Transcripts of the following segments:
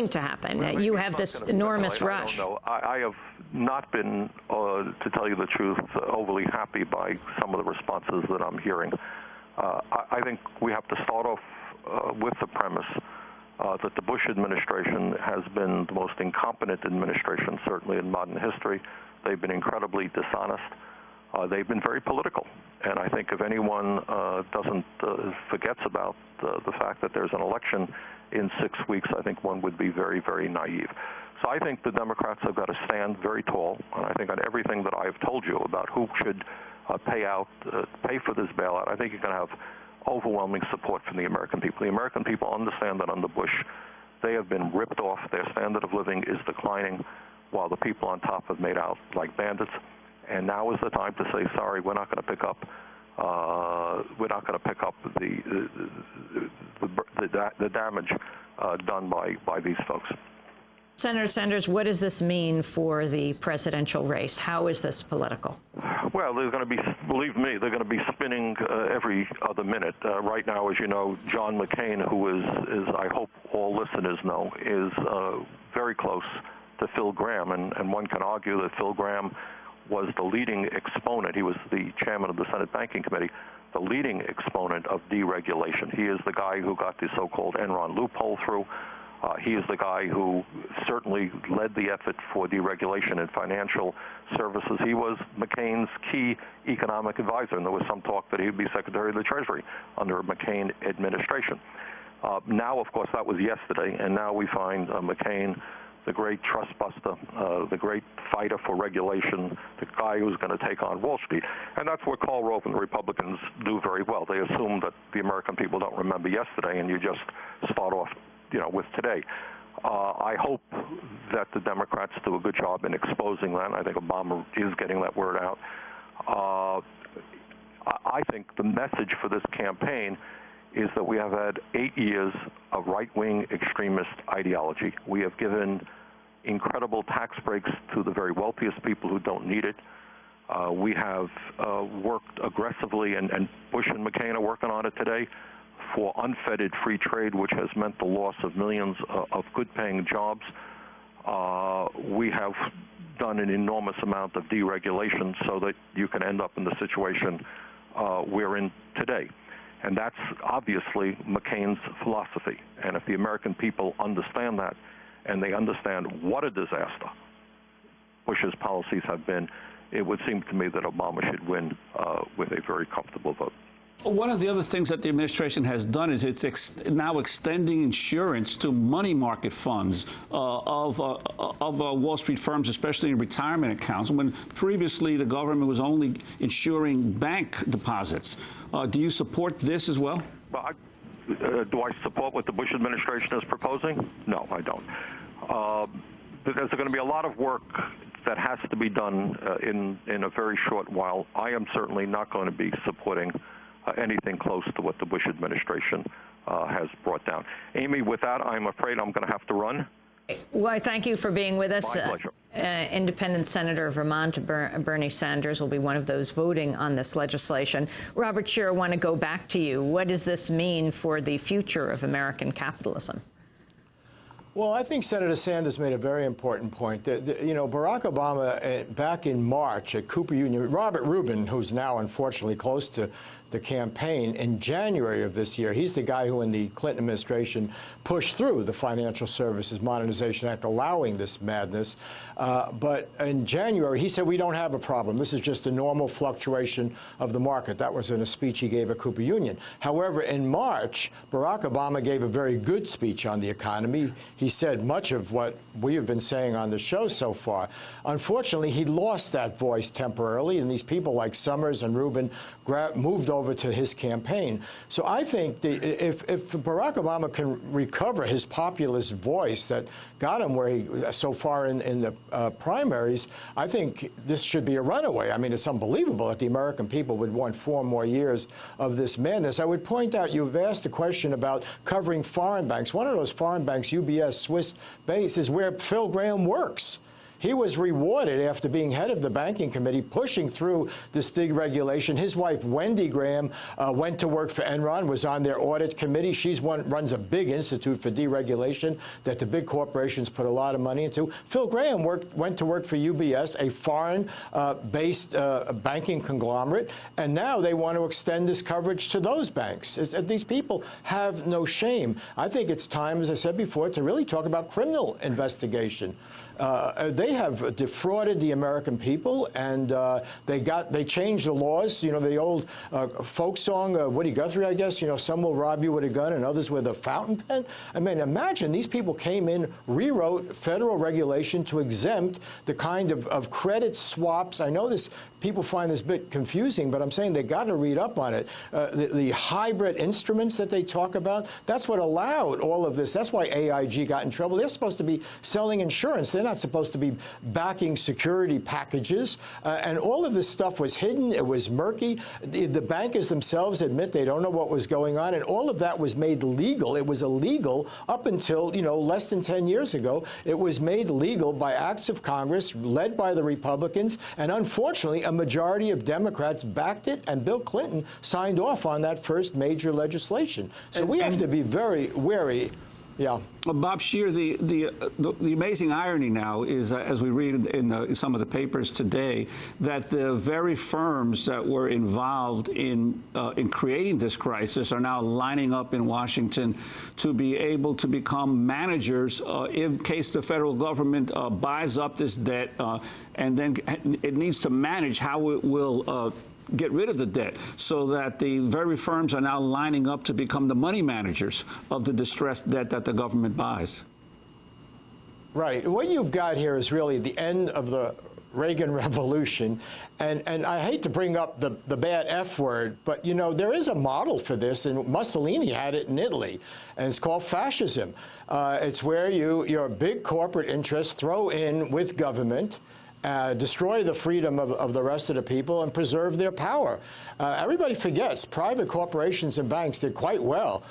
to happen? Well, You have this enormous rush. I don't know. I have not been, to tell you the truth, overly happy by some of the responses that I'm hearing. I think we have to start off with the premise that the Bush administration has been the most incompetent administration, certainly in modern history. They've been incredibly dishonest. They've been very political. And I think if anyone forgets about the fact that there's an election in 6 weeks, I think one would be very, very naive. So I think the Democrats have got to stand very tall, and I think on everything that I've told you about who should pay for this bailout, I think you're going to have overwhelming support from the American people. The American people understand that under Bush, they have been ripped off. Their standard of living is declining, while the people on top have made out like bandits. And now is the time to say, sorry, we're not going to pick up. We're not going to pick up the damage done by these folks. Senator Sanders, what does this mean for the presidential race? How is this political? Well, they're going to be, believe me, they're going to be spinning every other minute. Right now, as you know, John McCain, who is I hope all listeners know, is very close to Phil Gramm, and one can argue that Phil Gramm was the leading exponent. He was the chairman of the Senate Banking Committee, the leading exponent of deregulation. He is the guy who got the so-called Enron loophole through. He is the guy who certainly led the effort for deregulation in financial services. He was McCain's key economic advisor, and there was some talk that he would be Secretary of the Treasury under a McCain administration. Now, of course, that was yesterday, and now we find McCain, the great trust buster, the great fighter for regulation, the guy who's going to take on Wall Street. And that's what Karl Rove and the Republicans do very well. They assume that the American people don't remember yesterday, and you just start off, with today. I hope that the Democrats do a good job in exposing that. I think Obama is getting that word out. I think the message for this campaign is that we have had 8 years of right-wing extremist ideology. We have given incredible tax breaks to the very wealthiest people who don't need it. We have worked aggressively, and Bush and McCain are working on it today, for unfettered free trade, which has meant the loss of millions of good-paying jobs. We have done an enormous amount of deregulation so that you can end up in the situation we're in today. And that's obviously McCain's philosophy. And if the American people understand that, and they understand what a disaster Bush's policies have been, it would seem to me that Obama should win with a very comfortable vote. One of the other things that the administration has done is it's now extending insurance to money market funds of Wall Street firms, especially in retirement accounts, when previously the government was only insuring bank deposits. Do you support this as well? Well, do I support what the Bush administration is proposing? No, I don't. There's going to be a lot of work that has to be done in a very short while. I am certainly not going to be supporting anything close to what the Bush administration has brought down. Amy, with that, I'm afraid I'm going to have to run. Well, I thank you for being with us. My pleasure. Independent Senator of Vermont, Bernie Sanders, will be one of those voting on this legislation. Robert Scheer, I want to go back to you. What does this mean for the future of American capitalism? Well, I think Senator Sanders made a very important point. That, Barack Obama, back in March at Cooper Union, Robert Rubin, who's now unfortunately close to the campaign, in January of this year, he's the guy who in the Clinton administration pushed through the Financial Services Modernization Act, allowing this madness. But in January, he said, we don't have a problem. This is just a normal fluctuation of the market. That was in a speech he gave at Cooper Union. However, in March, Barack Obama gave a very good speech on the economy. He said much of what we have been saying on the show so far. Unfortunately, he lost that voice temporarily, and these people like Summers and Rubin moved over to his campaign. So I think if Barack Obama can recover his populist voice that got him where he so far in the primaries, I think this should be a runaway. I mean, it's unbelievable that the American people would want 4 more years of this madness. I would point out, you've asked a question about covering foreign banks. One of those foreign banks, UBS, Swiss base, is where Phil Gramm works. He was rewarded after being head of the banking committee, pushing through this deregulation. His wife, Wendy Graham, went to work for Enron, was on their audit committee. Runs a big institute for deregulation that the big corporations put a lot of money into. Phil Graham went to work for UBS, a foreign-based banking conglomerate, and now they want to extend this coverage to those banks. These people have no shame. I think it's time, as I said before, to really talk about criminal investigation. They have defrauded the American people, and they changed the laws. You know, the old folk song, Woody Guthrie, I guess, you know, some will rob you with a gun and others with a fountain pen. I mean, imagine these people came in, rewrote federal regulation to exempt the kind of credit swaps. I know people find this a bit confusing, but I'm saying they got to read up on it. The hybrid instruments that they talk about, that's what allowed all of this. That's why AIG got in trouble. They're supposed to be selling insurance. They're not supposed to be backing security packages. And all of this stuff was hidden. It was murky. The bankers themselves admit they don't know what was going on. And all of that was made legal. It was illegal up until, you know, less than 10 years ago. It was made legal by acts of Congress led by the Republicans. And unfortunately, a majority of Democrats backed it. And Bill Clinton signed off on that first major legislation. So we have to be very wary. Yeah. Well, Bob Scheer, the amazing irony now is, as we read in some of the papers today, that the very firms that were involved in creating this crisis are now lining up in Washington to be able to become managers in case the federal government buys up this debt, and then it needs to manage how it will get rid of the debt, so that the very firms are now lining up to become the money managers of the distressed debt that the government buys. Right. What you've got here is really the end of the Reagan Revolution. And I hate to bring up the bad F word, but, you know, there is a model for this, and Mussolini had it in Italy, and it's called fascism. It's where your big corporate interests throw in with government, destroy the freedom of the rest of the people, and preserve their power. Everybody forgets private corporations and banks did quite well,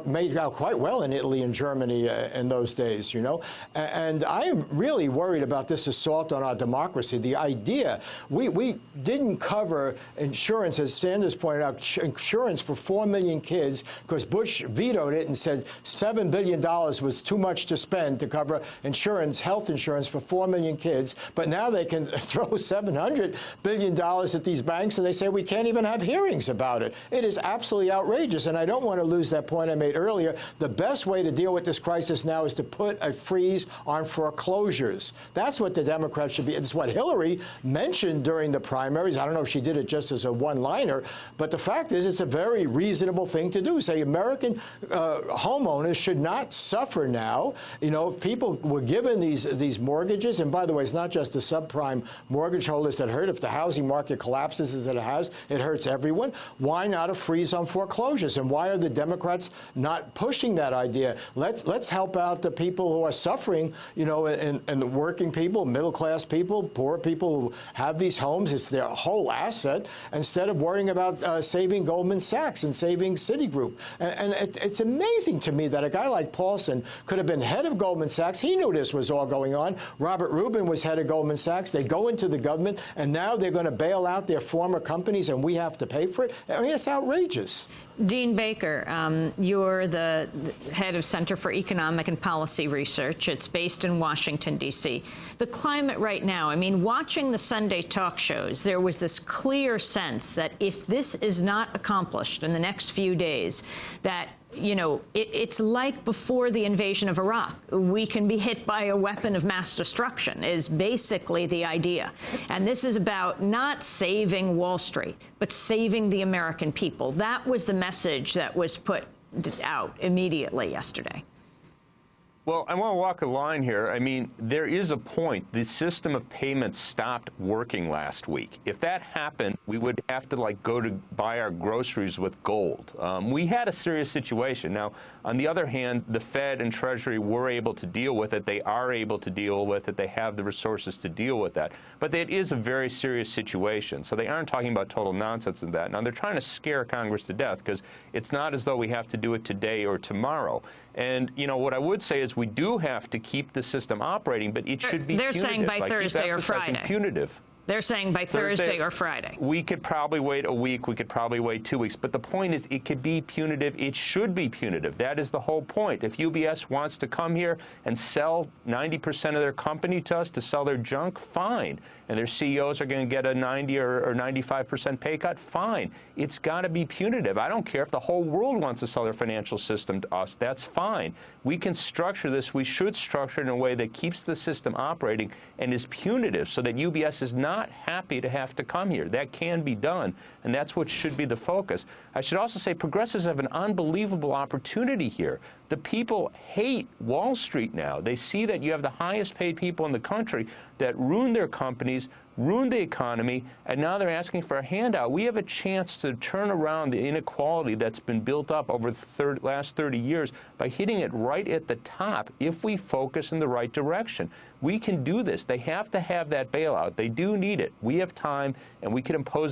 made out quite well in Italy and Germany in those days, you know. And I am really worried about this assault on our democracy. The idea, we didn't cover insurance, as Sanders pointed out, insurance for 4 million kids, because Bush vetoed it and said $7 billion was too much to spend to cover insurance, health insurance for 4 million kids. But now they can throw $700 billion at these banks, and they say we can't even have hearings about it. It is absolutely outrageous, and I don't want to lose that point I made earlier. The best way to deal with this crisis now is to put a freeze on foreclosures. That's what the Democrats should be. It's what Hillary mentioned during the primaries. I don't know if she did it just as a one-liner, but the fact is it's a very reasonable thing to do. Say American homeowners should not suffer now. You know, if people were given these mortgages, and by the way, it's not just the subprime mortgage holders that hurt. If the housing market collapses as it has, it hurts everyone. Why not a freeze on foreclosures? And why are the Democrats not pushing that idea? Let's help out the people who are suffering, you know, and the working people, middle-class people, poor people who have these homes. It's their whole asset, instead of worrying about saving Goldman Sachs and saving Citigroup. And it's amazing to me that a guy like Paulson could have been head of Goldman Sachs. He knew this was all going on. Robert Rubin was head of Goldman Sachs. They go into the government, and now they're going to bail out their former companies, and we have to pay for it. I mean, it's outrageous. Dean Baker, you're the head of Center for Economic and Policy Research. It's based in Washington, D.C. The climate right now, I mean, watching the Sunday talk shows, there was this clear sense that if this is not accomplished in the next few days, that you know, it's like before the invasion of Iraq. We can be hit by a weapon of mass destruction is basically the idea. And this is about not saving Wall Street, but saving the American people. That was the message that was put out immediately yesterday. Well, I want to walk a line here. I mean, there is a point. The system of payments stopped working last week. If that happened, we would have to, like, go to buy our groceries with gold. We had a serious situation. Now, on the other hand, the Fed and Treasury were able to deal with it. They are able to deal with it. They have the resources to deal with that. But it is a very serious situation. So they aren't talking about total nonsense in that. Now, they're trying to scare Congress to death because it's not as though we have to do it today or tomorrow. And, you know, what I would say is We do have to keep the system operating, but it should be They're punitive. saying by I keep Thursday or emphasizing Friday. Punitive. They're saying by Thursday or Friday. We could probably wait a week. We could probably wait 2 weeks. But the point is, it could be punitive. It should be punitive. That is the whole point. If UBS wants to come here and sell 90% of their company to us to sell their junk, fine. And their CEOs are going to get a 90 or 95% pay cut, fine. It's got to be punitive. I don't care if the whole world wants to sell their financial system to us. That's fine. We can structure this. We should structure it in a way that keeps the system operating and is punitive so that UBS is not happy to have to come here. That can be done, and that's what should be the focus. I should also say progressives have an unbelievable opportunity here. The people hate Wall Street now. They see that you have the highest paid people in the country that ruin their companies, ruined the economy, and now they're asking for a handout. We have a chance to turn around the inequality that's been built up over the last 30 years by hitting it right at the top if we focus in the right direction. We can do this. They have to have that bailout. They do need it. We have time, and we can impose